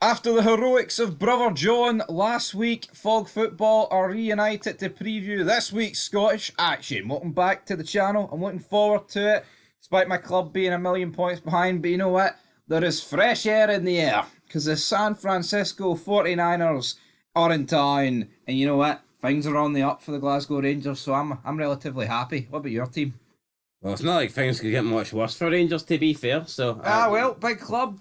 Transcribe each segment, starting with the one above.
After the heroics of Brother John last week, Fog Football are reunited to preview this week's Scottish action. Welcome back to the channel. I'm looking forward to it, despite my club being a million points behind. But you know what? There is fresh air in the air, because the San Francisco 49ers are in town. And you know what? Things are on the up for the Glasgow Rangers, so I'm relatively happy. What about your team? Well, it's not like things could get much worse for Rangers, to be fair. So Well, big club.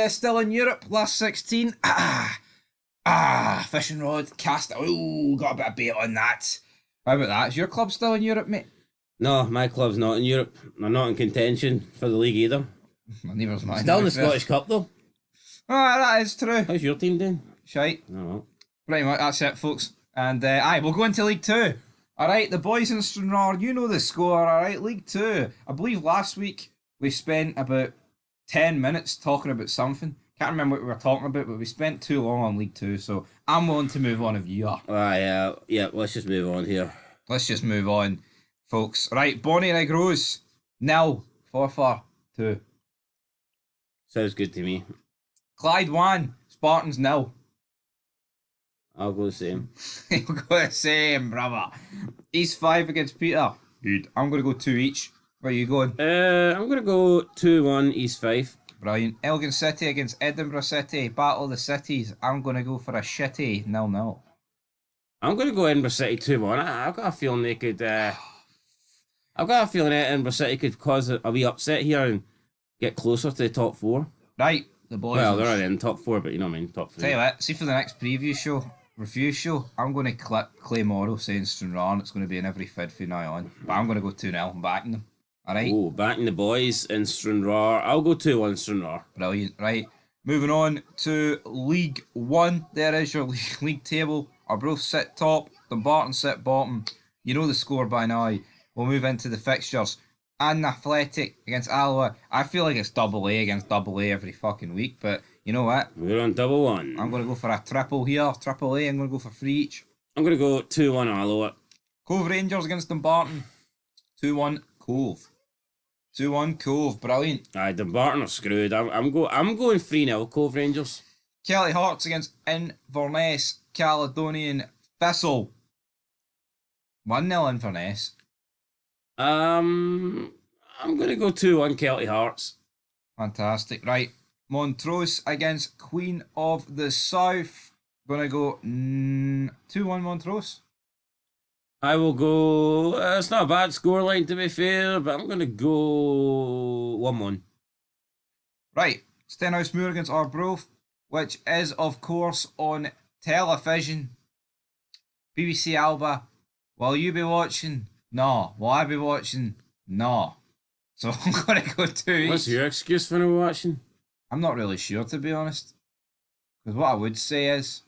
Still in Europe, last 16. Fishing rod, cast. Oh, got a bit of bait on that. How about that? Is your club still in Europe, mate? No, my club's not in Europe. They're not in contention for the league either. Neither's mine. Still in the Scottish Cup, though. That is true. How's your team doing? Shite. No. Pretty much, that's it, folks. And we'll go into League 2. Alright, the boys in Stranraer, you know the score, alright? League 2. I believe last week we spent about 10 minutes talking about something. Can't remember what we were talking about, but we spent too long on League 2, so I'm willing to move on if you are. Yeah, let's just move on here. Let's just move on, folks. Right, Bonnyrigg Rose, 0, Forfar 2. Sounds good to me. Clyde 1, Spartans 0. I'll go the same. You'll go the same, brother. East 5 against Peter. Good. I'm going to go 2 each. Where are you going? I'm going to go 2-1 East 5. Brilliant. Elgin City against Edinburgh City. Battle of the Cities. I'm going to go for a shitty 0-0. I'm going to go Edinburgh City 2-1. I've got a feeling they could... I've got a feeling Edinburgh City could cause a wee upset here and get closer to the top 4. Right, the boys. Well, they're already in top 4, but you know what I mean, top 3. Tell you what, see for the next review show, I'm going to clip Clay Morrow saying Stranraer, and it's going to be in every fid from now on. But I'm going to go 2-0. I'm backing them. Alright? Oh, backing the boys in Stranraer. I'll go 2-1 Stranraer. Brilliant. Right. Moving on to League 1. There is your league table. Arbroath sit top. Dumbarton sit bottom. You know the score by now. We'll move into the fixtures. And Athletic against Alloa. I feel like it's double A against double A every fucking week, but you know what? We're on double one. I'm going to go for a triple here. Triple A. I'm going to go for 3 each. I'm going to go 2-1 Alloa. Cove Rangers against Dumbarton. 2-1 Cove. 2-1 Cove. Brilliant. Aye, Dumbarton are screwed. I'm going 3-0 Cove Rangers. Kelly Hearts against Inverness. Caledonian Thistle. 1-0 Inverness. I'm going to go 2-1 Kelty Hearts. Fantastic. Right. Montrose against Queen of the South. Going to go 2-1 Montrose. I will go... it's not a bad scoreline, to be fair, but I'm going to go 1-1. Right. Stenhousemuir against Arbroath, which is, of course, on television. BBC Alba. Will you be watching? No. Will I be watching? No. So I'm going to go 2 each. What's your excuse for not watching? I'm not really sure, to be honest. Because what I would say is...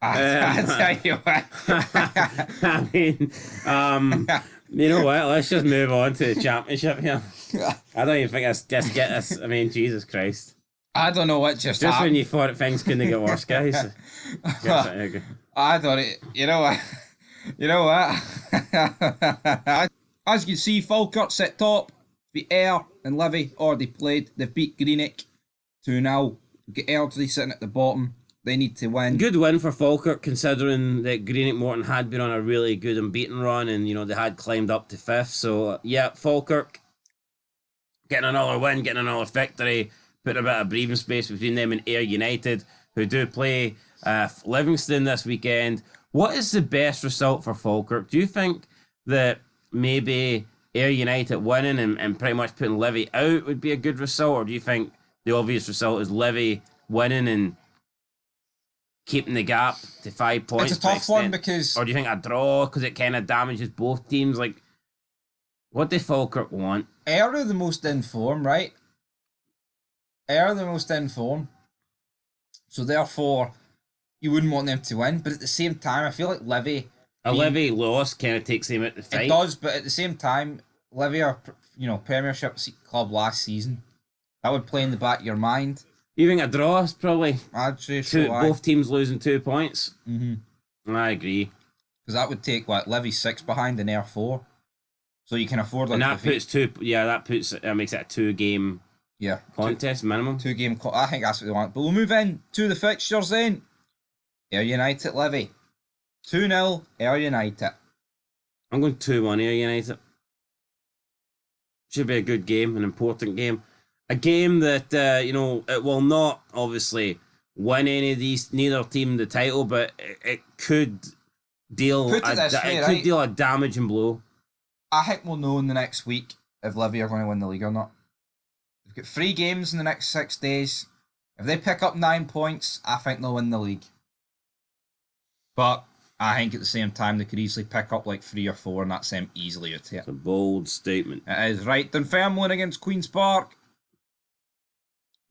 I tell you what. I mean, you know what? Let's just move on to the championship here. I don't even think that's just get us. I mean, Jesus Christ. I don't know what just happened. When you thought things couldn't get worse, guys. I thought it. You know what? You know what? As you can see, Falkirk sit top. The Ayr and Livy already played. They've beat Greenock 2-0. We've got Airdrie sitting at the bottom. They need to win. Good win for Falkirk, considering that Greenock Morton had been on a really good unbeaten run, and you know they had climbed up to 5th. So yeah, Falkirk getting another win, getting another victory, putting a bit of breathing space between them and Ayr United, who do play Livingston this weekend. What is the best result for Falkirk? Do you think that maybe Ayr United winning and pretty much putting Livy out would be a good result, or do you think the obvious result is Livy winning and keeping the gap to 5 points? It's a tough one because... Or do you think a draw because it kind of damages both teams? Like, what do Falkirk want? Ayr are the most in form, right? Ayr are the most in form. So therefore, you wouldn't want them to win. But at the same time, I feel like Livy... Livy loss kind of takes them out the fight. It does, but at the same time, Livy are, Premiership club last season. That would play in the back of your mind. You think a draw is probably I'd say so. Both teams losing 2 points? Mm-hmm. I agree. Because that would take, Livy 6 behind and Ayr 4. So you can afford and that puts that makes it a 2-game Yeah. contest minimum. I think that's what they want. But we'll move in to the fixtures then. Ayr United, Levy. 2-0, Ayr United. I'm going 2-1 Ayr United. Should be a good game, an important game. A game that, it will not, obviously, win any of these, neither team the title, but it could deal deal a damaging blow. I think we'll know in the next week if Livy are going to win the league or not. They've got 3 games in the next 6 days. If they pick up 9 points, I think they'll win the league. But I think at the same time they could easily pick up like 3 or 4 and that's them easily out here. It's a bold statement. It is right. Dunfermline against Queen's Park.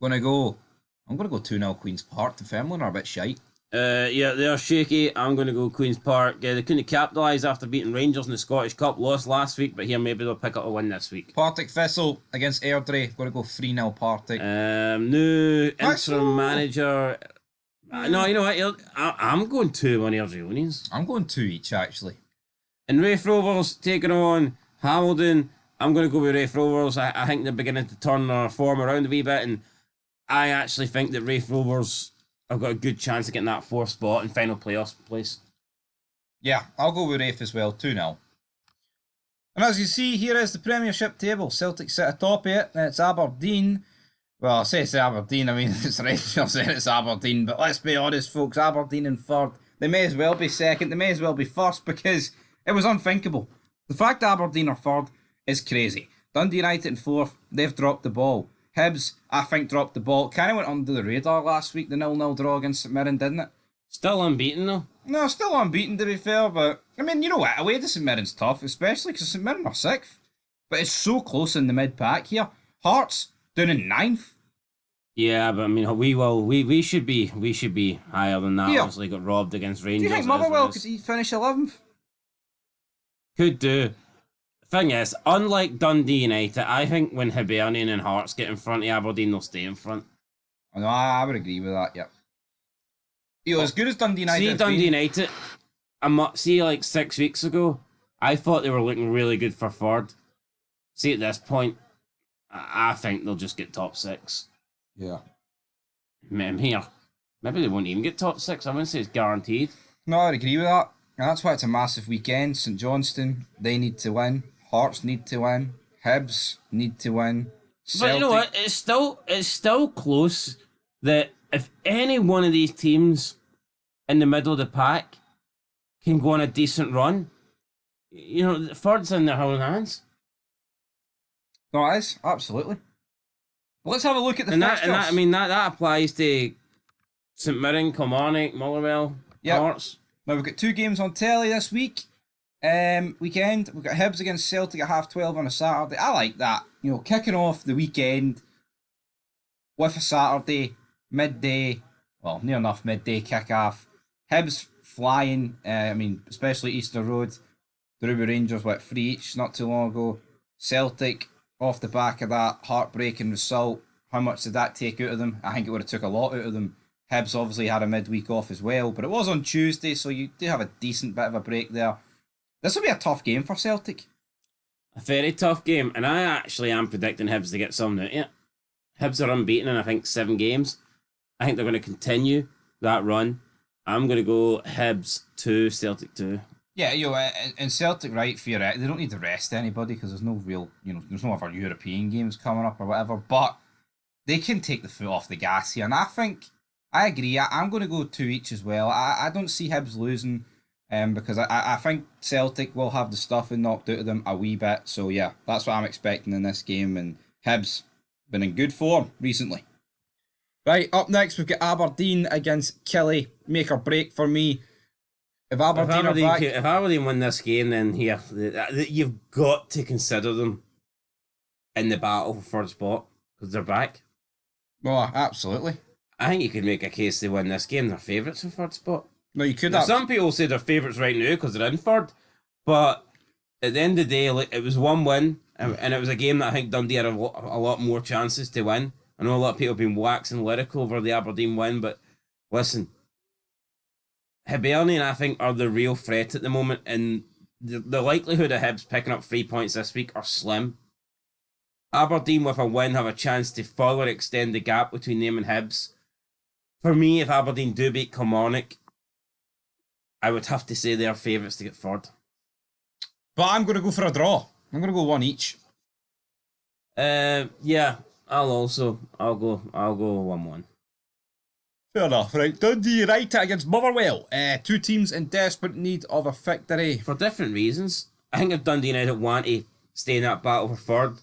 I'm going to go 2-0 Queen's Park. Dunfermline are a bit shite. Yeah, they're shaky. I'm going to go Queen's Park. Yeah, they couldn't capitalise after beating Rangers in the Scottish Cup. Lost last week, but here maybe they'll pick up a win this week. Partick Thistle against Airdrie. Going to go 3-0 Partick. New interim manager. No, you know what? I'm going 2-1 Airdrieonians. I'm going 2 each, actually. And Raith Rovers taking on Hamilton. I'm going to go with Raith Rovers. I think they're beginning to turn their form around a wee bit, and I actually think that Raith Rovers have got a good chance of getting that 4th spot and final playoff place. Yeah, I'll go with Raith as well, 2-0. And as you see, here is the Premiership table. Celtic sit atop of it, and it's Aberdeen. Well, I say it's Aberdeen, I mean, it's Rangers saying it's Aberdeen, but let's be honest, folks, Aberdeen in 3rd. They may as well be 2nd, they may as well be 1st, because it was unthinkable. The fact that Aberdeen are 3rd is crazy. Dundee United in 4th, they've dropped the ball. Hibs, I think, dropped the ball. Kind of went under the radar last week, the 0-0 draw against St Mirren, didn't it? Still unbeaten, though. No, still unbeaten, to be fair, but, I mean, you know what, away to St Mirren's tough, especially because St Mirren are 6th. But it's so close in the mid-pack here. Hearts, down in 9th. Yeah, but I mean, we should be higher than that. Yeah. Obviously, got robbed against Rangers. Do you think Motherwell could finish 11th? Could do. Thing is, unlike Dundee United, I think when Hibernian and Hearts get in front of Aberdeen, they'll stay in front. No, I would agree with that. Yep. As good as Dundee United. See Dundee United. Like 6 weeks ago, I thought they were looking really good for 3rd. See, at this point, I think they'll just get top 6. Yeah. Here, maybe they won't even get top 6. I wouldn't say it's guaranteed. No, I'd agree with that. And that's why it's a massive weekend. St Johnstone, they need to win. Hearts need to win. Hibs need to win. Celtic. But you know what? It's still close. That if any one of these teams in the middle of the pack can go on a decent run, you know, the 3rd's in their own hands. No, it is absolutely. Well, let's have a look at the fixtures. That applies to St Mirren, Kilmarnock, Motherwell, Hearts. Now we've got 2 games on telly this week. Weekend. We've got Hibs against Celtic at 12:30 on a Saturday. I like that. You know, kicking off the weekend with a Saturday midday. Well, near enough midday kick-off. Hibs flying. Especially Easter Road. The Ruby Rangers went 3 each not too long ago. Celtic off the back of that heartbreaking result. How much did that take out of them? I think it would have took a lot out of them. Hibs obviously had a midweek off as well, but it was on Tuesday, so you do have a decent bit of a break there. This will be a tough game for Celtic. A very tough game, and I actually am predicting Hibs to get something out of it. Hibs are unbeaten in, I think, 7 games. I think they're going to continue that run. I'm going to go Hibs 2, Celtic 2. Yeah, and Celtic, right, they don't need to rest anybody because there's no real, there's no other European games coming up or whatever, but they can take the foot off the gas here, and I agree. I'm going to go 2 each as well. I don't see Hibs losing because I think Celtic will have the stuffing knocked out of them a wee bit. So, yeah, that's what I'm expecting in this game. And Hibs been in good form recently. Right, up next we've got Aberdeen against Killie. Make or break for me. If Aberdeen win this game, then you've got to consider them in the battle for the spot because they're back. Oh, absolutely. I think you could make a case they win this game. They're favourites for 3rd spot. No, you could. Some people say they're favourites right now because they're in 3rd, but at the end of the day, it was 1 win, and it was a game that I think Dundee had a lot more chances to win. I know a lot of people have been waxing lyrical over the Aberdeen win, but listen, Hibernian, I think, are the real threat at the moment, and the likelihood of Hibs picking up 3 points this week are slim. Aberdeen with a win have a chance to further extend the gap between them and Hibs. For me, if Aberdeen do beat Kilmarnock, I would have to say they're favourites to get third. But I'm going to go for a draw. I'm going to go one each. Yeah, I'll go 1-1. Fair enough, right. Dundee United against Motherwell. Two teams in desperate need of a victory. For different reasons. I think if Dundee United want to stay in that battle for third,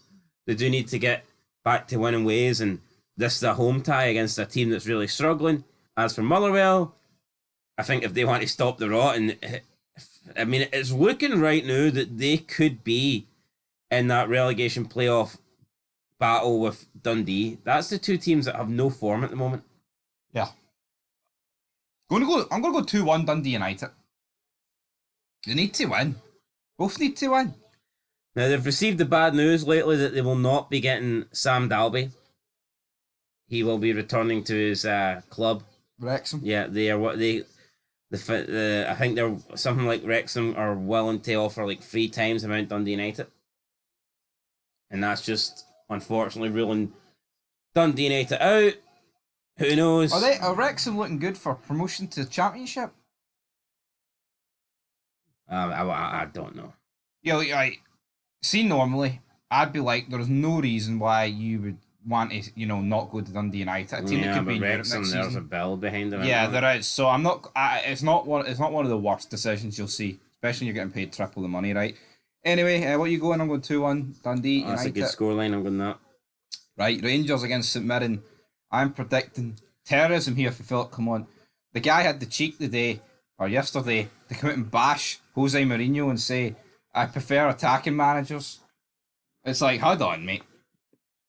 they do need to get back to winning ways, and this is a home tie against a team that's really struggling. As for Motherwell, I think if they want to stop the rot, and I mean, it's looking right now that they could be in that relegation playoff battle with Dundee. That's the two teams that have no form at the moment. Yeah. I'm going to go 2-1 Dundee United. They need to win. Both need to win. Now, they've received the bad news lately that they will not be getting Sam Dalby. He will be returning to his club. Wrexham. Yeah, they are what they. I think they're something like Wrexham are willing to offer like 3 times the amount Dundee United, and that's just unfortunately ruling Dundee United out. Who knows? Are Wrexham looking good for promotion to the Championship? I don't know. Yeah, like, see, normally I'd be like, there's no reason why you would want to, not go to Dundee United. A team that could be in Europe next season. There's a bill behind them. Yeah, there is. So I'm not. It's not one of the worst decisions you'll see, especially when you're getting paid triple the money, right? Anyway, what are you going? I'm going 2-1 Dundee United. That's a good scoreline. I'm going that. Right, Rangers against St Mirren. I'm predicting terrorism here for Philip. Come on, the guy had the cheek yesterday to come out and bash Jose Mourinho and say, "I prefer attacking managers." It's like, hold on, mate.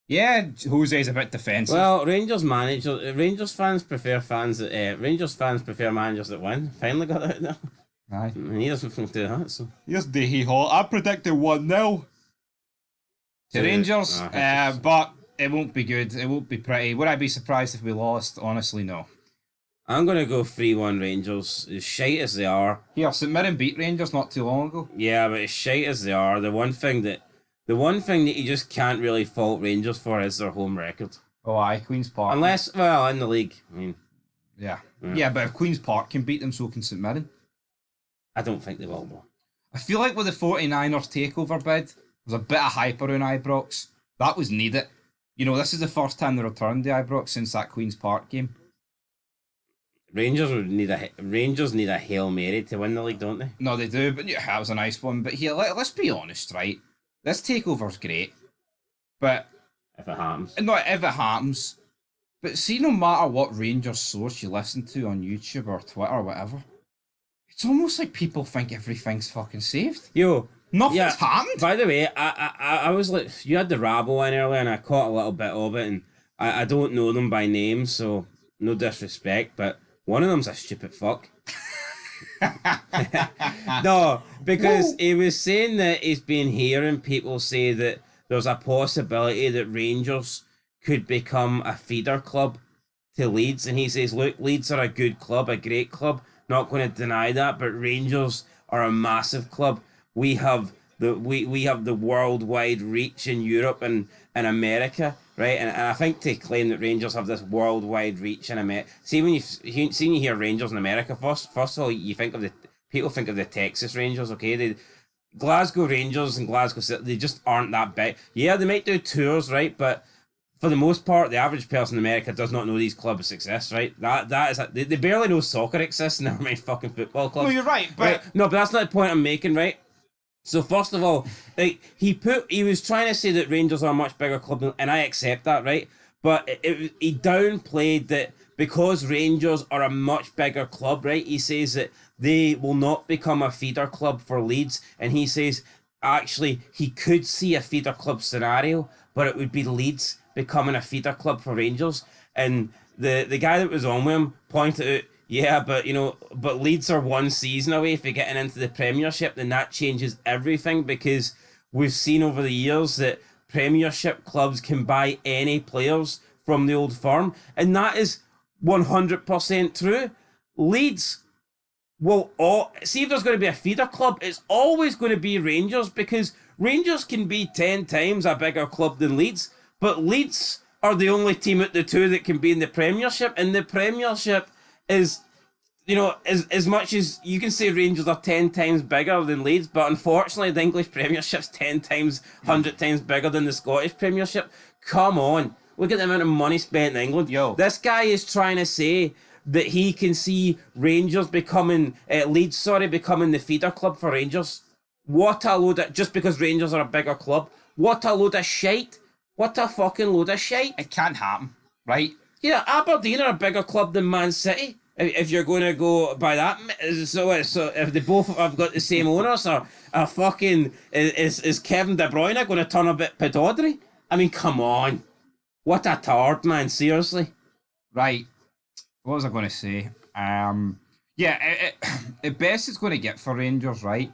Yeah, Jose's a bit defensive. Well, Rangers fans prefer managers that win. Finally got that out there. Aye. And he doesn't do that. So Here's the hee-haw. I predicted 1-0 to Rangers, but it won't be good. It won't be pretty. Would I be surprised if we lost? Honestly, no. I'm going to go 3-1 Rangers. As shite as they are. Here, St Mirren beat Rangers not too long ago. Yeah, but as shite as they are, the one thing that you just can't really fault Rangers for is their home record. Oh, aye, Queen's Park. Unless, well, in the league. I mean, yeah, but if Queen's Park can beat them, so can St Mirren. I don't think they will, though. I feel like with the 49ers takeover bid, there's a bit of hype around Ibrox. That was needed. This is the first time they returned the Ibrox since that Queen's Park game. Rangers need a Hail Mary to win the league, don't they? No, they do, but yeah, that was a nice one. But here, let's be honest, right? This takeover's great, but if it happens. Not if it happens. But see, no matter what Rangers source you listen to on YouTube or Twitter or whatever, it's almost like people think everything's fucking saved. Yo, nothing's happened. By the way, I was like, you had the Rabble in earlier, and I caught a little bit of it, and I don't know them by name, so no disrespect, but one of them's a stupid fuck. No, because he was saying that he's been hearing people say that there's a possibility that Rangers could become a feeder club to Leeds, and he says, look, Leeds are a good club, a great club, not going to deny that, but Rangers are a massive club. We have the worldwide reach in Europe and America, right? And I think to claim that Rangers have this worldwide reach in America. See, when you hear Rangers in America, first of all, people think of the Texas Rangers, okay? Glasgow Rangers and Glasgow Celtic, they just aren't that big. Yeah, they might do tours, right? But for the most part, the average person in America does not know these clubs exist, right? They barely know soccer exists, never mind fucking football clubs. No, you're right, but... Right? No, but that's not the point I'm making, right? So first of all, like he was trying to say that Rangers are a much bigger club, and I accept that, right? But he downplayed that because Rangers are a much bigger club, right? He says that they will not become a feeder club for Leeds, and he says actually he could see a feeder club scenario, but it would be Leeds becoming a feeder club for Rangers. And the guy that was on with him pointed out, yeah, but Leeds are one season away from getting into the Premiership, then that changes everything, because we've seen over the years that Premiership clubs can buy any players from the old firm, and that is 100% true. Leeds will see if there's going to be a feeder club, it's always going to be Rangers, because Rangers can be 10 times a bigger club than Leeds, but Leeds are the only team at the two that can be in the Premiership, and the Premiership is, as much as you can say Rangers are 10 times bigger than Leeds, but unfortunately the English Premiership's 10 times, 100 times bigger than the Scottish Premiership. Come on. Look at the amount of money spent in England. Yo. This guy is trying to say that he can see Rangers becoming the feeder club for Rangers. What a load of, just because Rangers are a bigger club, what a load of shite. What a fucking load of shite. It can't happen, right? Yeah, Aberdeen are a bigger club than Man City. If you're going to go by that, so if they both have got the same owners, or fucking is Kevin De Bruyne going to turn a bit pedodry? I mean, come on, what a tard, man! Seriously. Right. What was I going to say? Yeah, the best it's going to get for Rangers, right,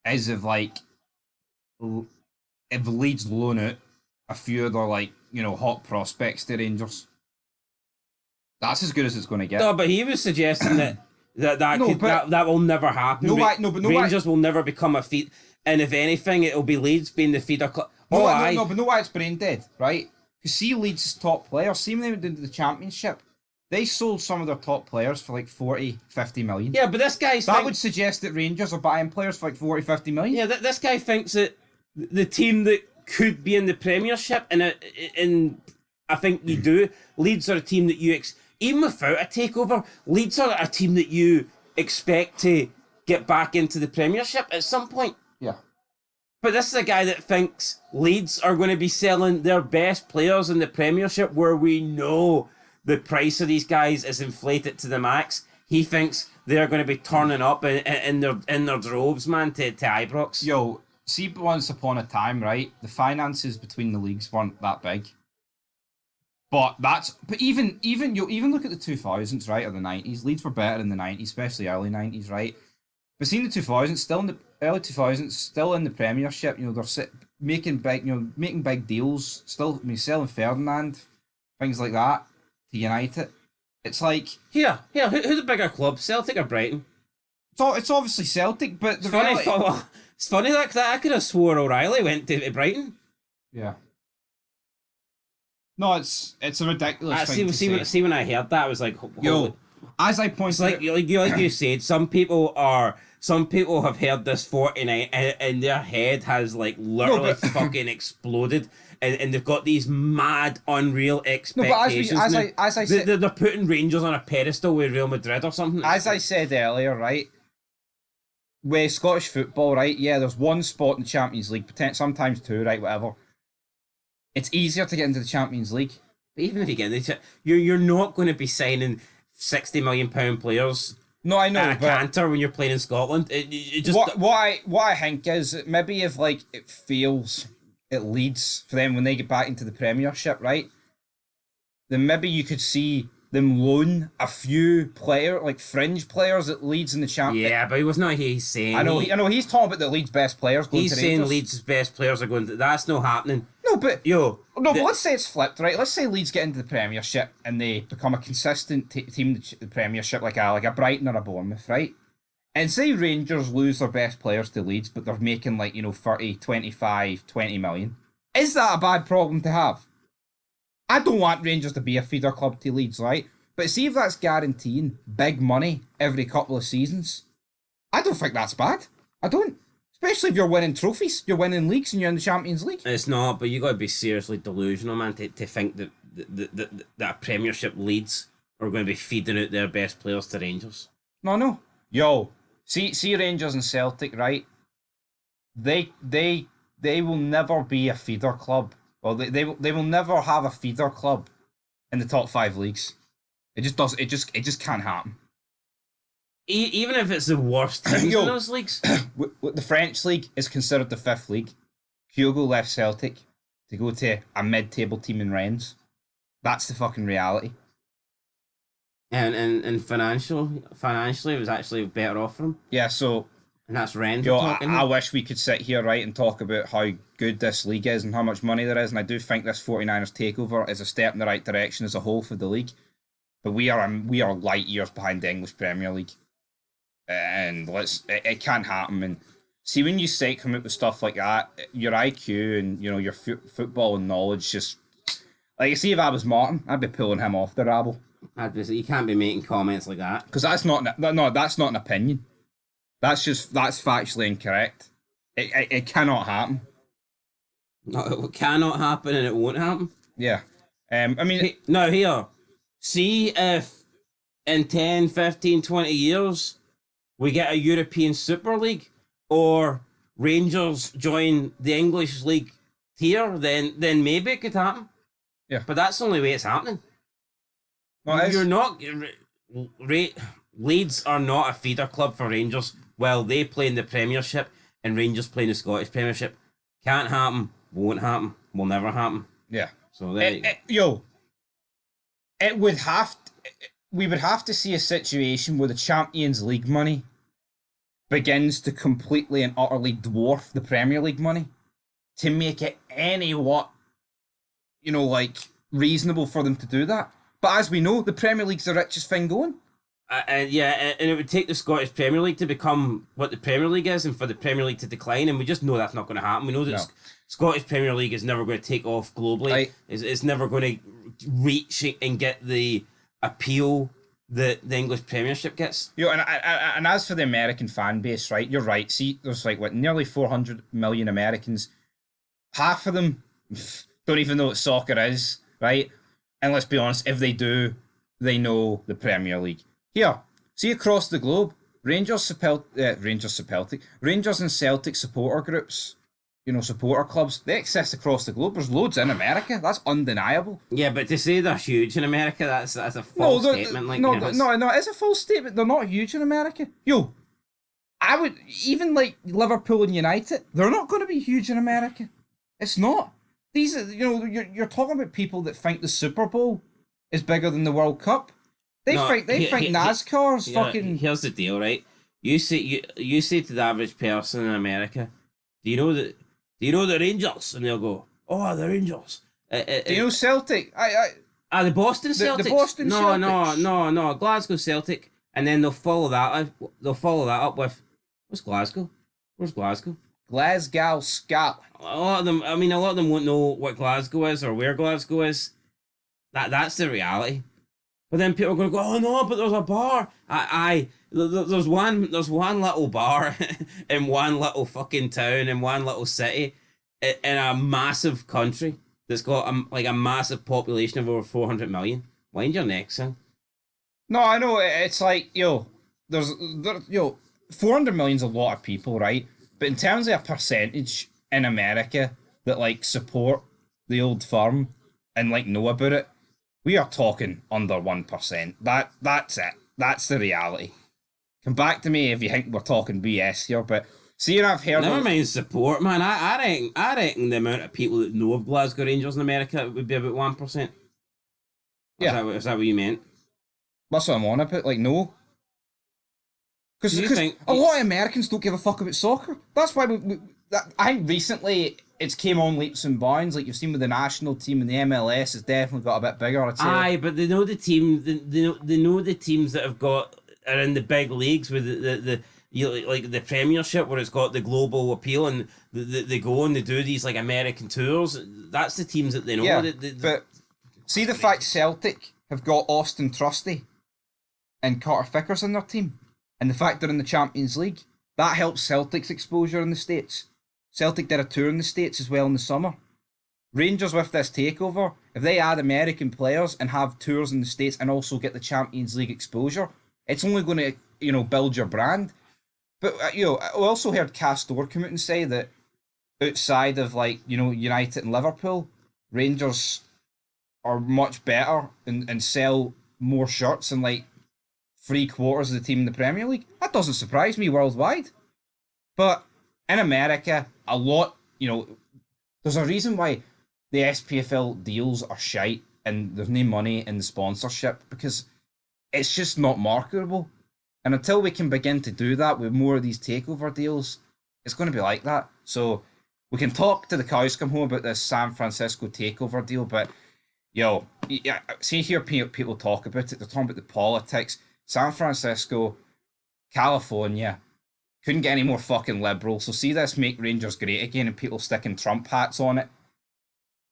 is if Leeds loan out a few of their hot prospects to Rangers. That's as good as it's going to get. No, but he was suggesting that will never happen. Rangers will never become a feed, and if anything, it'll be Leeds being the feeder club. But know why it's brain dead, right? Because see Leeds' top players, see when they went into the Championship, they sold some of their top players for 40, 50 million. Yeah, but this guy's would suggest that Rangers are buying players for 40, 50 million. Yeah, this guy thinks that the team that could be in the Premiership, and I think you do. Leeds are a team that even without a takeover, Leeds are a team that you expect to get back into the Premiership at some point. Yeah. But this is a guy that thinks Leeds are going to be selling their best players in the Premiership, where we know the price of these guys is inflated to the max. He thinks they're going to be turning up in their droves, man, to Ibrox. Yo, see, once upon a time, right, the finances between the leagues weren't that big. But even look at the 2000s, right, or the 90s. Leeds were better in the 90s, especially early 90s, right? But seeing the 2000s, still in the early 2000s, still in the Premiership, they're making big deals, still, selling Ferdinand, things like that to United. It's like who's a bigger club, Celtic or Brighton? It's obviously Celtic, but it's funny that I could have swore O'Reilly went to Brighton. Yeah. No, it's a ridiculous thing to say. See, when I heard that, I was like, yo, as I pointed out, like you said, some people have heard this 49 and their head has literally fucking exploded, and they've got these mad, unreal expectations. No, but as I said, they're putting Rangers on a pedestal with Real Madrid or something. As I said earlier, right, with Scottish football, right, yeah, there's one spot in the Champions League, sometimes two, right, whatever. It's easier to get into the Champions League. But even if you get into you're not going to be signing £60 million players. No, I know. At a canter when you're playing in Scotland. It just what I think is maybe if it fails at Leeds for them when they get back into the Premiership, right? Then maybe you could see them loan a few fringe players at Leeds in the Champions. Yeah, but he's saying. I know he's talking about the Leeds' best players going to Rangers. He's saying Leeds' best players are going to. That's not happening. No, but but let's say it's flipped, right? Let's say Leeds get into the Premiership and they become a consistent team in the Premiership, like a Brighton or a Bournemouth, right? And say Rangers lose their best players to Leeds, but they're making 30, 25, 20 million. Is that a bad problem to have? I don't want Rangers to be a feeder club to Leeds, right? But see if that's guaranteeing big money every couple of seasons. I don't think that's bad. I don't. Especially if you're winning trophies, you're winning leagues, and you're in the Champions League. It's not, but you got to be seriously delusional, man, to think that Premiership Leeds are going to be feeding out their best players to Rangers. No. Yo, see Rangers and Celtic, right? They will never be a feeder club. Well, they will never have a feeder club in the top 5 leagues. It just can't happen. Even if it's the worst teams in those leagues. The French league is considered the 5th league. Hugo left Celtic to go to a mid-table team in Rennes. That's the fucking reality. And financially, it was actually better off for him. Yeah, so. And that's Rennes. I wish we could sit here, right, and talk about how good this league is and how much money there is. And I do think this 49ers takeover is a step in the right direction as a whole for the league. But we are light years behind the English Premier League. And it can't happen. And See, when you say come out with stuff like that, your IQ and your football and knowledge just like, see, if I was Martin, I'd be pulling him off the rabble You can't be making comments like that. because that's not that's not an opinion. That's factually incorrect. It cannot happen. No, it cannot happen and it won't happen. Yeah. I mean, Now, here, see if in 10, 15, 20 years we get a European Super League or Rangers join the English League tier, then maybe it could happen. Yeah. But that's the only way it's happening. no, You're not. Leeds are not a feeder club for Rangers. Well, they play in the Premiership and Rangers play in the Scottish Premiership. Can't happen, won't happen, will never happen. yeah. So there It would have we would have to see a situation where the Champions League money begins to completely and utterly dwarf the Premier League money to make it like reasonable for them to do that. But as we know, the Premier League's the richest thing going. And it would take the Scottish Premier League to become what the Premier League is, and for the Premier League to decline. And we just know that's not going to happen. We know that No. Scottish Premier League is never going to take off globally. It's never going to reach and get the appeal that the English Premiership gets. And as for the American fan base, right? You're right. See, there's nearly 400 million Americans. Half of them don't even know what soccer is, right? And let's be honest, if they do, they know the Premier League. Here, see across the globe, Rangers and Celtic supporter groups, supporter clubs, they exist across the globe. There's loads in America. That's undeniable. Yeah, but to say they're huge in America, that's a false statement. It's a false statement. They're not huge in America. I would even like Liverpool and United. They're not going to be huge in America. It's not. These are you're talking about people that think the Super Bowl is bigger than the World Cup. They think NASCAR's fucking. Here's the deal, right? You say to the average person in America, do you know the Rangers? And they'll go, oh, the Rangers. Do you know Celtic? The Boston Celtics. The Boston Celtics. No, Glasgow Celtic, and then they'll follow that up with, what's Glasgow? Where's Glasgow? Glasgow, Scotland. A lot of them won't know what Glasgow is or where Glasgow is. That's the reality. But then people are going to go, oh no, but there's a bar. There's one little bar in one little fucking town in one little city in a massive country that's got a massive population of over 400 million. Wind your neck, son. No, I know. It's like, 400 million's a lot of people, right? But in terms of a percentage in America that support the old firm and know about it, we are talking under 1%. That's it. That's the reality. Come back to me if you think we're talking BS here, but see, I've heard. Never mind support, man. I reckon the amount of people that know of Glasgow Rangers in America would be about 1%. Yeah, is that what you meant? That's what I'm on about. No. Because a lot of Americans don't give a fuck about soccer. That's why I think recently it's came on leaps and bounds. Like you've seen with the national team and the MLS, it's definitely got a bit bigger. I'd say. Aye, but they know the team. They know the teams that are in the big leagues with the the Premiership, where it's got the global appeal, and they go and they do these American tours. That's the teams that they know. Yeah, but see the fact Celtic have got Austin Trusty and Carter Vickers in their team, and the fact they're in the Champions League, that helps Celtic's exposure in the States. Celtic did a tour in the States as well in the summer. Rangers with this takeover, if they add American players and have tours in the States and also get the Champions League exposure, it's only going to, build your brand. But, I also heard Castor come out and say that outside of, United and Liverpool, Rangers are much better and sell more shirts than, 3/4 of the team in the Premier League. That doesn't surprise me worldwide. But in America, a lot, there's a reason why the SPFL deals are shite and there's no money in the sponsorship, because it's just not marketable. And until we can begin to do that with more of these takeover deals, it's going to be like that. So we can talk to the cows come home about this San Francisco takeover deal, but see here people talk about it. They're talking about the politics. San Francisco, California, couldn't get any more fucking liberal. So see this make Rangers great again and people sticking Trump hats on it.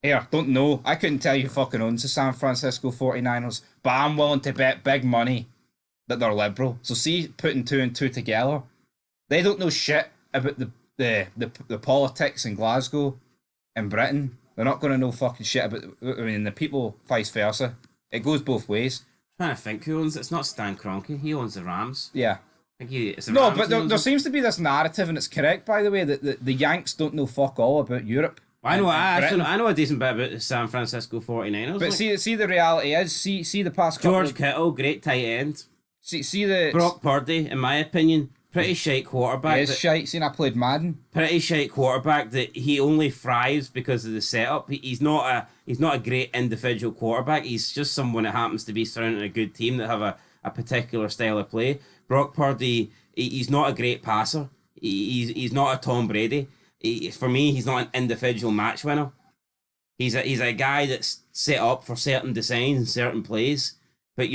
Here, don't know. I couldn't tell you who fucking owns the San Francisco 49ers, but I'm willing to bet big money that they're liberal. So see, putting two and two together, they don't know shit about the politics in Glasgow and Britain. They're not going to know fucking shit about, I mean, the people, vice versa. It goes both ways. I'm trying to think who owns it. It's not Stan Kroenke. He owns the Rams. Yeah. I think it's the No, Rams but there seems to be this narrative, and it's correct, by the way, that the Yanks don't know fuck all about Europe. I know a decent bit about the San Francisco 49ers. But see the reality is, see the past couple George Kittle, great tight end. See the... Brock Purdy, in my opinion, pretty shite quarterback. He is shite. See, I played Madden. Pretty shite quarterback that he only thrives because of the setup. He's not a great individual quarterback. He's just someone that happens to be surrounded a good team that have a particular style of play. Brock Purdy, he's not a great passer. He's not a Tom Brady. For me, he's not an individual match winner. He's a guy that's set up for certain designs and certain plays, but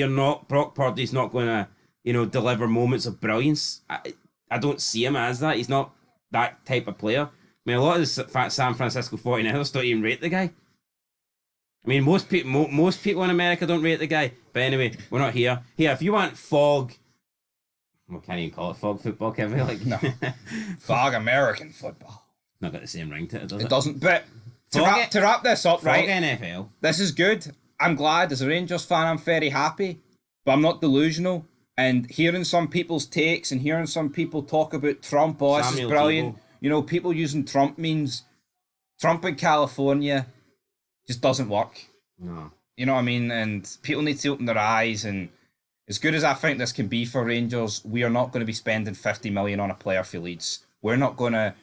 Brock Purdy's not going to, deliver moments of brilliance. I don't see him as that. He's not that type of player. I mean, a lot of the San Francisco 49ers don't even rate the guy. I mean, most people in America don't rate the guy. But anyway, we're not here. Here, if you want fog... Well, can't even call it fog football, can we? Like, no. Fog American football. Not got the same ring to it, does it? It doesn't. But to wrap this up, right? NFL. This is good. I'm glad. As a Rangers fan, I'm very happy. But I'm not delusional. And hearing some people's takes and hearing some people talk about Trump, this is brilliant. People using Trump means Trump in California just doesn't work. No. You know what I mean? And people need to open their eyes. And as good as I think this can be for Rangers, we are not going to be spending 50 million on a player for Leeds. We're not going to,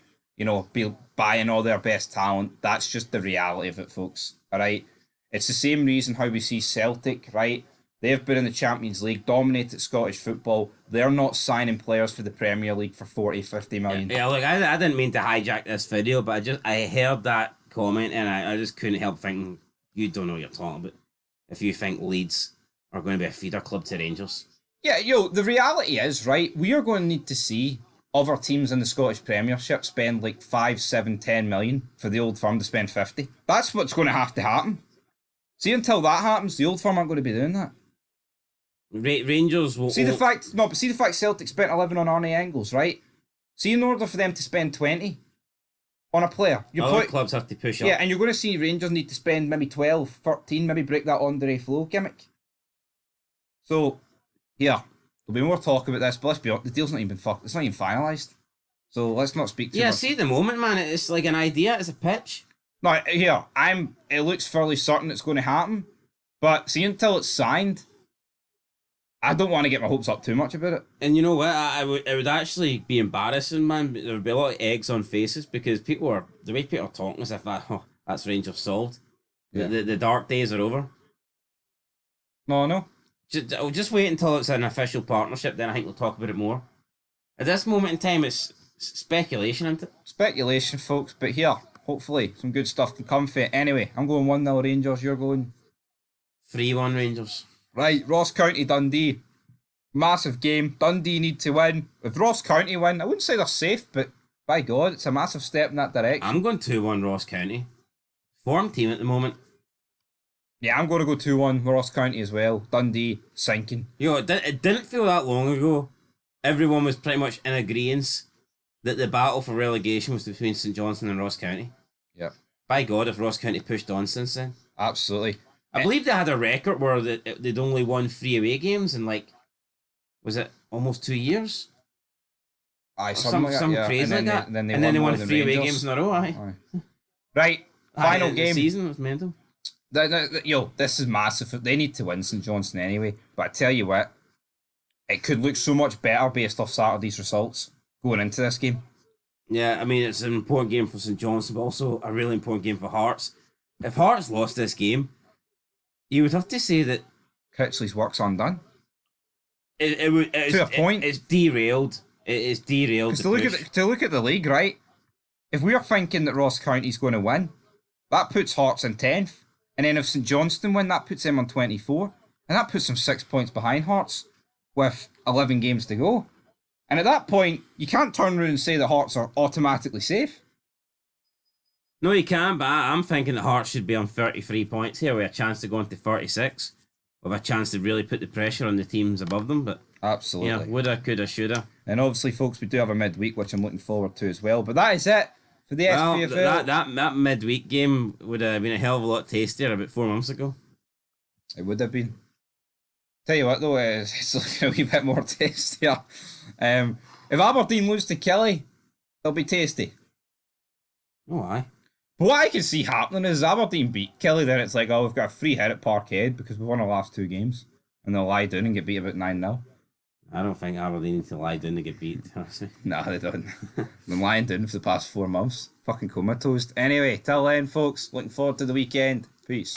be buying all their best talent. That's just the reality of it, folks. All right? It's the same reason how we see Celtic, right? They've been in the Champions League, dominated Scottish football. They're not signing players for the Premier League for 40, 50 million. Yeah, look, I didn't mean to hijack this video, but I heard that comment and I just couldn't help thinking, you don't know what you're talking about if you think Leeds are going to be a feeder club to Rangers. Yeah, the reality is, right, we are going to need to see other teams in the Scottish Premiership spend like 5, 7, 10 million for the Old Firm to spend 50. That's what's going to happen. See, until that happens, the Old Firm aren't going to be doing that. Rangers will... See the fact Celtic spent 11 on Arnie Engels, right? See, in order for them to spend 20 on a player... Other clubs have to push up. Yeah, and you're going to see Rangers need to spend maybe 12, 13, maybe break that Andre Flo gimmick. So, yeah, there'll be more talk about this, but let's be honest, the deal's not even it's not even finalised. So let's not speak too much. See, at the moment, man, it's like an idea, it's a pitch. No, here, it looks fairly certain it's going to happen, but see, until it's signed, I don't want to get my hopes up too much about it. And you know what? It would actually be embarrassing, man. There would be a lot of eggs on faces because the way people are talking as if that's Rangers solved. Yeah. The dark days are over. No. Just wait until it's an official partnership, then I think we'll talk about it more. At this moment in time, it's speculation, isn't it? Speculation, folks, but here, hopefully, some good stuff can come from it. Anyway, I'm going 1-0 Rangers, you're going... 3-1 Rangers. Right, Ross County, Dundee. Massive game. Dundee need to win. If Ross County win, I wouldn't say they're safe, but by God, it's a massive step in that direction. I'm going 2-1 Ross County. Form team at the moment. Yeah, I'm going to go 2-1 Ross County as well. Dundee sinking. It didn't feel that long ago. Everyone was pretty much in agreement that the battle for relegation was between St Johnstone and Ross County. Yep. By God, if Ross County pushed on since then. Absolutely. I believe they had a record where they'd only won 3 away games in was it almost 2 years? Aye, something crazy like that. And then they won 3 away games in a row, aye. Right, final game. The season was mental. This is massive. They need to win St Johnstone anyway. But I tell you what, it could look so much better based off Saturday's results going into this game. Yeah, I mean, it's an important game for St Johnstone, but also a really important game for Hearts. If Hearts lost this game, you would have to say that Critchley's work's undone. To a point. It's derailed. It is derailed. To look at the league, right? If we're thinking that Ross County's going to win, that puts Hearts in 10th. And then if St Johnstone win, that puts them on 24. And that puts them 6 points behind Hearts with 11 games to go. And at that point, you can't turn around and say the Hearts are automatically safe. No, you can, but I'm thinking the Hearts should be on 33 points here with a chance to go into 46, with a chance to really put the pressure on the teams above them. But absolutely, yeah, woulda, coulda, shoulda. And obviously, folks, we do have a midweek, which I'm looking forward to as well. But that is it for the SPFL. That midweek game would have been a hell of a lot tastier about 4 months ago. It would have been. Tell you what, though, it's looking a wee bit more tastier. If Aberdeen lose to Kelly, it'll be tasty. Oh, aye. But what I can see happening is Aberdeen beat Kelly, then it's like, oh, we've got a free hit at Parkhead because we won our last 2 games. And they'll lie down and get beat about 9-0. I don't think Aberdeen need to lie down to get beat. No, they don't. Been lying down for the past 4 months. Fucking comatose. Anyway, till then, folks, looking forward to the weekend. Peace.